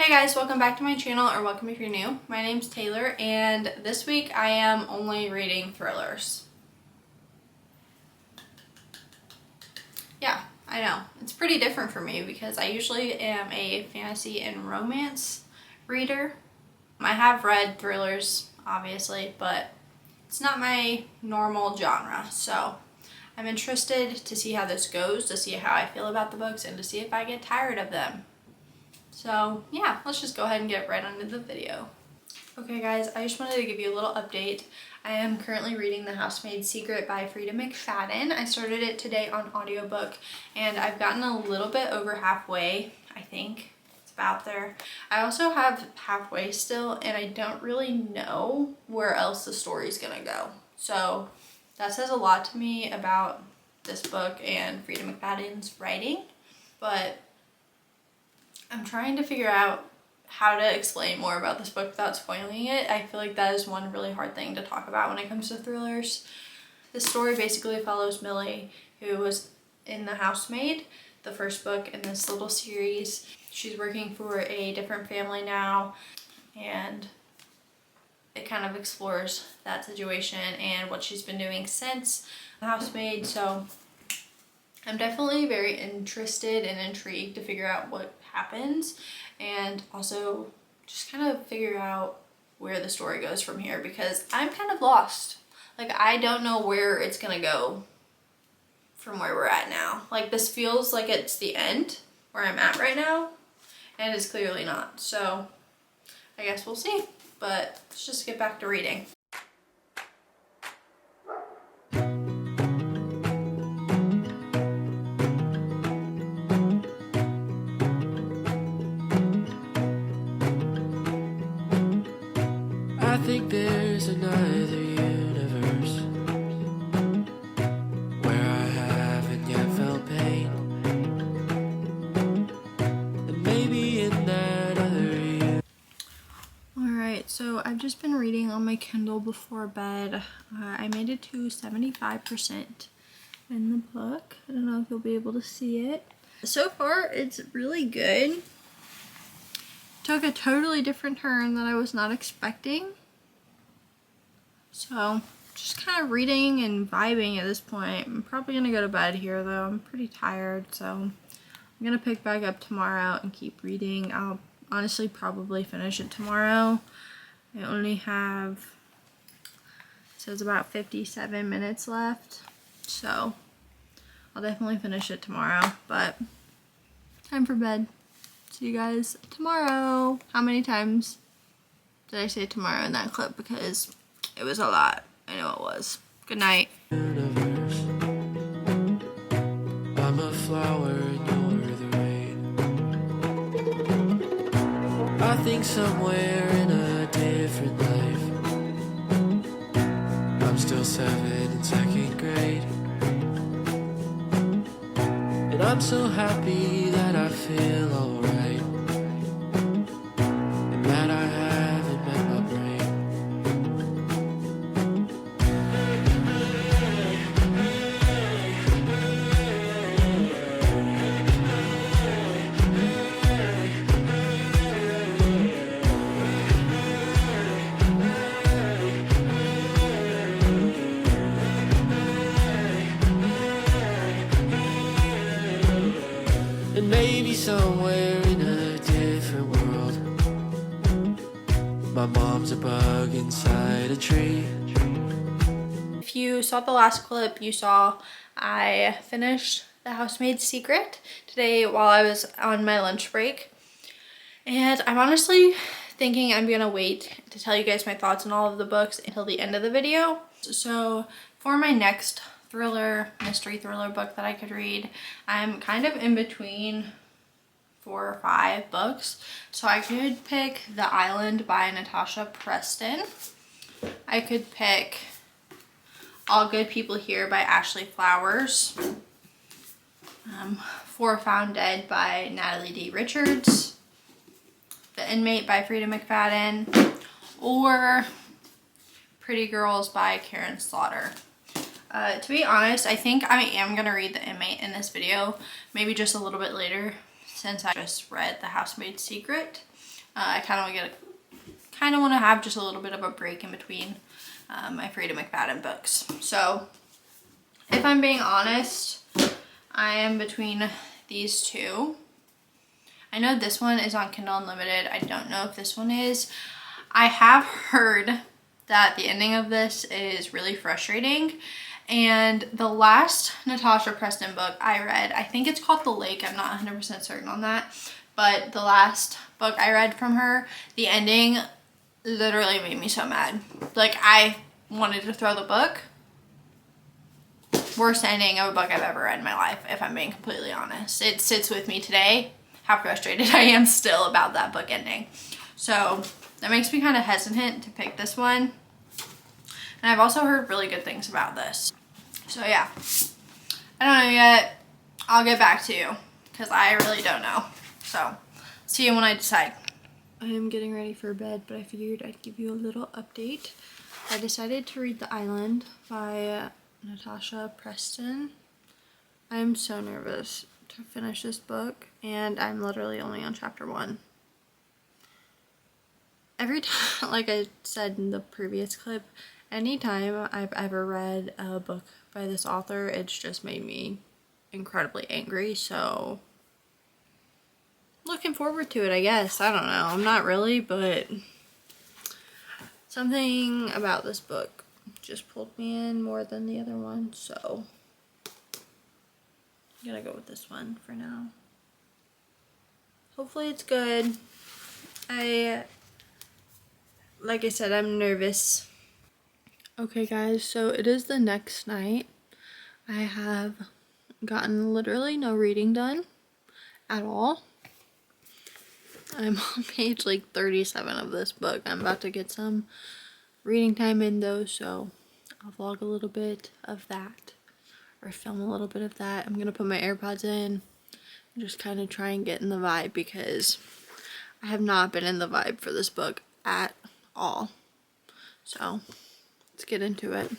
Hey guys, welcome back to my channel, or welcome if you're new. My name's Taylor, and this week I am only reading thrillers. Yeah, I know. It's pretty different for me because I usually am a fantasy and romance reader. I have read thrillers, obviously, but it's not my normal genre, so I'm interested to see how this goes, to see how I feel about the books, and to see if I get tired of them. So yeah, let's just go ahead and get right into the video. Okay guys, I just wanted to give you a little update. I am currently reading The Housemaid's Secret by Freida McFadden. I started it today on audiobook and I've gotten a little bit over halfway, I think. It's about there. I also have halfway still and I don't really know where else the story's gonna go. So that says a lot to me about this book and Freida McFadden's writing, but I'm trying to figure out how to explain more about this book without spoiling it. I feel like that is one really hard thing to talk about when it comes to thrillers. This story basically follows Millie, who was in The Housemaid, the first book in this little series. She's working for a different family now, and it kind of explores that situation and what she's been doing since The Housemaid. So I'm definitely very interested and intrigued to figure out what happens and also just kind of figure out where the story goes from here, because I'm kind of lost. Like, I don't know where it's gonna go from where we're at now. Like, this feels like it's the end where I'm at right now, and it's clearly not. So I guess we'll see, but let's just get back to reading. I think there's another universe where I haven't yet felt pain, and maybe in that other Alright, so I've just been reading on my Kindle before bed. I made it to 75% in the book. I don't know if you'll be able to see it. So far, it's really good. Took a totally different turn that I was not expecting. So, just kind of reading and vibing at this point. I'm probably going to go to bed here though. I'm pretty tired, so I'm going to pick back up tomorrow and keep reading. I'll honestly probably finish it tomorrow. I only have, it says about 57 minutes left, so I'll definitely finish it tomorrow, but time for bed. See you guys tomorrow. How many times did I say tomorrow in that clip? Because it was a lot. I know it was. Good night. universe. I'm a flower and you're the rain. I think somewhere in a different life I'm still 7 in 2nd grade, and I'm so happy that I feel alright, and that I haven't met my brain. And maybe somewhere in a different world my mom's a bug inside a tree. If you saw the last clip, you saw I finished The Housemaid's Secret today while I was on my lunch break. And I'm honestly thinking I'm gonna wait to tell you guys my thoughts on all of the books until the end of the video. So for my next mystery thriller book that I could read, I'm kind of in between 4 or 5 books. So I could pick The Island by Natasha Preston. I could pick All Good People Here by Ashley Flowers. Four Found Dead by Natalie D. Richards. The Inmate by Freida McFadden. Or Pretty Girls by Karen Slaughter. To be honest, I think I am going to read The Inmate in this video, maybe just a little bit later, since I just read The Housemaid's Secret. I kind of want to have just a little bit of a break in between my Freida McFadden books. So if I'm being honest, I am between these two. I know this one is on Kindle Unlimited. I don't know if this one is. I have heard that the ending of this is really frustrating. And the last Natasha Preston book I read, I think it's called The Lake. I'm not 100% certain on that. But the last book I read from her, the ending literally made me so mad. Like, I wanted to throw the book. Worst ending of a book I've ever read in my life, if I'm being completely honest. It sits with me today, how frustrated I am still about that book ending. So that makes me kind of hesitant to pick this one. And I've also heard really good things about this. So yeah, I don't know yet. I'll get back to you because I really don't know. So see you when I decide. I am getting ready for bed, but I figured I'd give you a little update. I decided to read The Island by Natasha Preston. I am so nervous to finish this book, and I'm literally only on chapter 1. Every time, like I said in the previous clip, anytime I've ever read a book by this author, it's just made me incredibly angry. So looking forward to it, I guess. I don't know. I'm not really, but something about this book just pulled me in more than the other one. So I'm gonna go with this one for now. Hopefully it's good. Like I said, I'm nervous. Okay guys, so it is the next night. I have gotten literally no reading done at all. I'm on page like 37 of this book. I'm about to get some reading time in though, so I'll vlog a little bit of that, or film a little bit of that. I'm gonna put my AirPods in and just kind of try and get in the vibe, because I have not been in the vibe for this book at all. So let's get into it.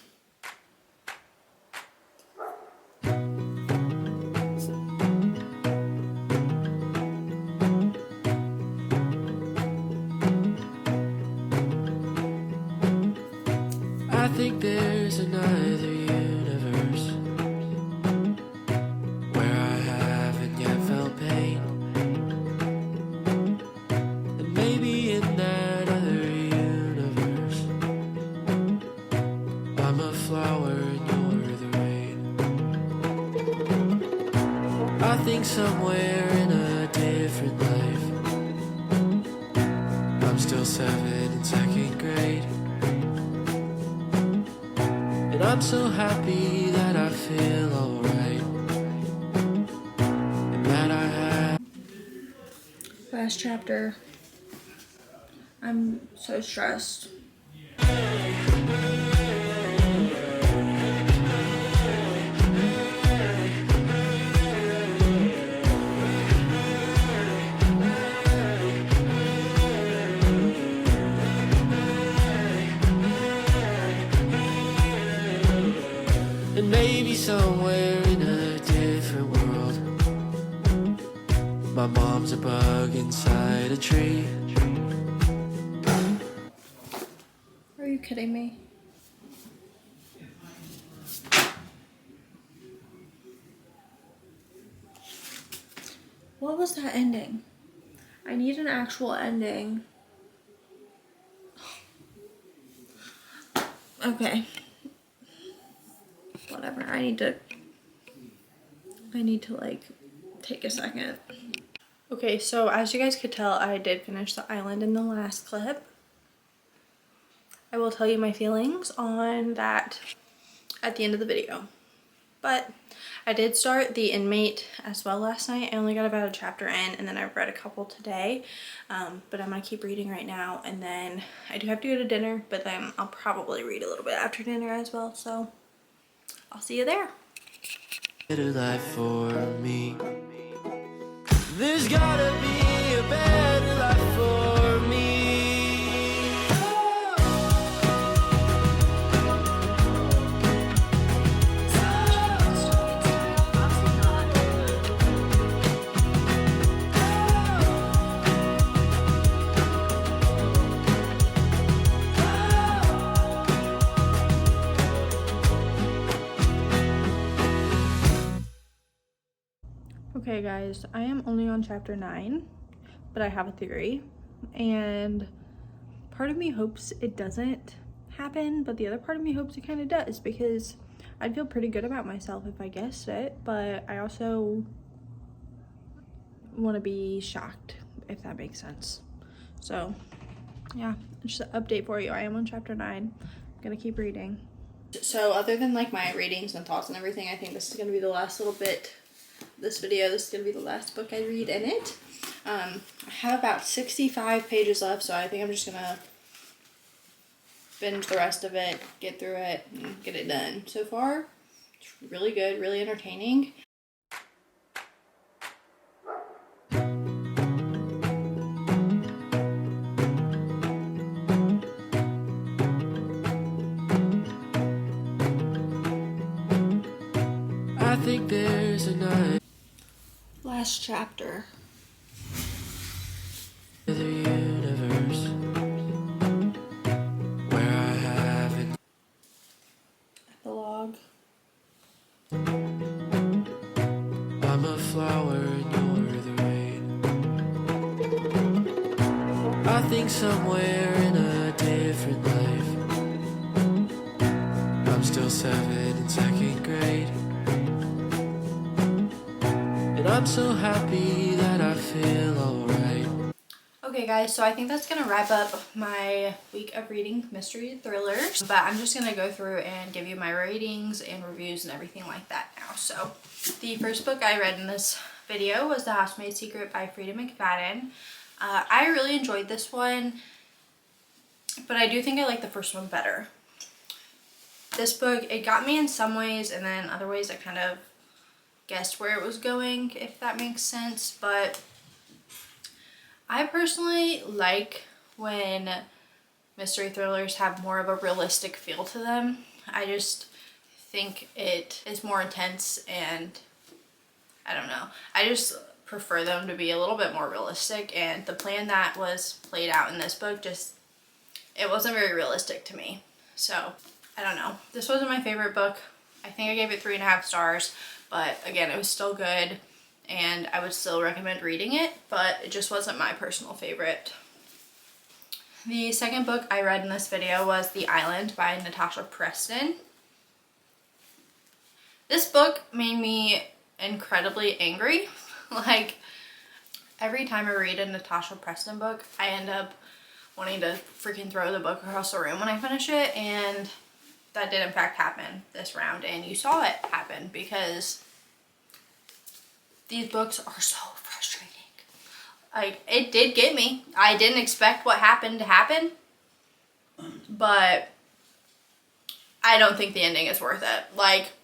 I think there's another universe where I haven't yet felt pain, and maybe in that other universe I'm a flower and you're the rain. I think somewhere in a different life I'm still 7 in 2nd grade, and I'm so happy that I feel alright, and that I have. Last chapter. I'm so stressed. And maybe somewhere in a different world my mom's a bug inside a tree. Are you kidding me? What was that ending? I need an actual ending. Okay. Whatever. I need to like take a second. Okay, so as you guys could tell, I did finish The Island in the last clip. I will tell you my feelings on that at the end of the video. But I did start the Inmate as well last night. I only got about a chapter in, and then I've read a couple today. But I'm gonna keep reading right now, and then I do have to go to dinner, but then I'll probably read a little bit after dinner as well, so I'll see you there. Better life for me. There's gotta be a better life for me. Okay guys, I am only on chapter 9, but I have a theory, and part of me hopes it doesn't happen, but the other part of me hopes it kind of does, because I'd feel pretty good about myself if I guessed it, but I also want to be shocked, if that makes sense. So yeah, just an update for you. I am on chapter 9. I'm gonna keep reading. So other than like my ratings and thoughts and everything, I think this is gonna be the last little bit of this video. This is gonna be the last book I read in it. I have about 65 pages left, so I think I'm just gonna binge the rest of it, get through it, and get it done. So far, it's really good, really entertaining. I think there's a night Last chapter. in the universe where I haven't. Epilogue. I'm a flower and you're the rain. I think somewhere in a different life I'm still 7 in 2nd grade, and I'm so happy that I feel alright. Okay guys, so I think that's gonna wrap up my week of reading mystery thrillers, but I'm just gonna go through and give you my ratings and reviews and everything like that now. So the first book I read in this video was The Housemaid's Secret by Freida McFadden. I really enjoyed this one, but I do think I like the first one better. This book, it got me in some ways, and then other ways I kind of guessed where it was going, if that makes sense. But I personally like when mystery thrillers have more of a realistic feel to them. I just think it is more intense, and I don't know. I just prefer them to be a little bit more realistic, and the plan that was played out in this book just, it wasn't very realistic to me. So I don't know. This wasn't my favorite book. I think I gave it 3.5 stars, but again, it was still good and I would still recommend reading it, but it just wasn't my personal favorite. The second book I read in this video was The Island by Natasha Preston. This book made me incredibly angry. Like, every time I read a Natasha Preston book, I end up wanting to freaking throw the book across the room when I finish it, and that did in fact happen this round, and you saw it happen because these books are so frustrating. Like, it did get me. I didn't expect what happened to happen, but I don't think the ending is worth it. Like,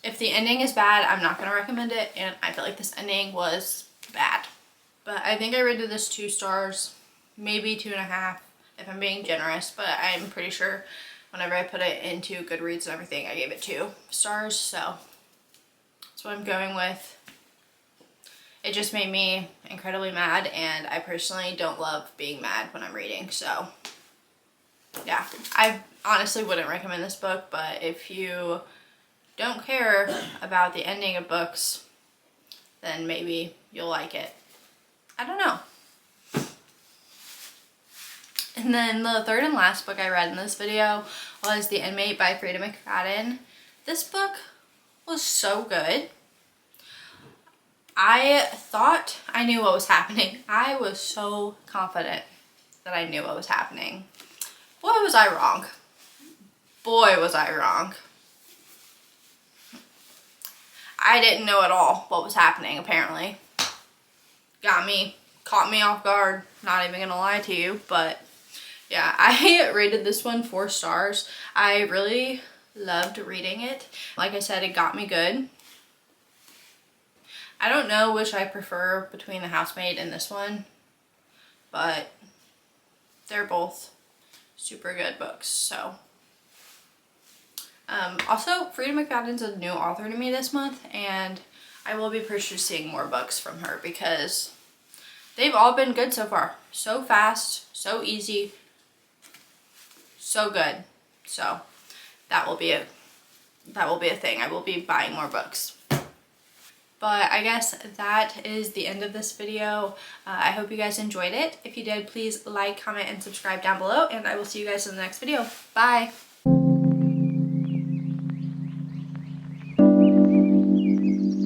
if the ending is bad, I'm not going to recommend it, and I feel like this ending was bad. But I think I rated this 2 stars, maybe 2.5 if I'm being generous, but I'm pretty sure whenever I put it into Goodreads and everything, I gave it 2 stars, so that's what I'm going with. It just made me incredibly mad, and I personally don't love being mad when I'm reading, so yeah. I honestly wouldn't recommend this book, but if you don't care about the ending of books, then maybe you'll like it. I don't know. And then the third and last book I read in this video was The Inmate by Freida McFadden. This book was so good. I thought I knew what was happening. I was so confident that I knew what was happening. Boy, was I wrong. Boy, was I wrong. I didn't know at all what was happening, apparently. Caught me off guard. Not even gonna lie to you, but yeah, I rated this one 4 stars. I really loved reading it. Like I said, it got me good. I don't know which I prefer between The Housemaid and this one, but they're both super good books, so. Also, Freida McFadden's a new author to me this month, and I will be purchasing more books from her because they've all been good so far. So fast, so easy, so good. So that will be a thing. I will be buying more books. But I guess that is the end of this video. I hope you guys enjoyed it. If you did, please like, comment, and subscribe down below, and I will see you guys in the next video. Bye!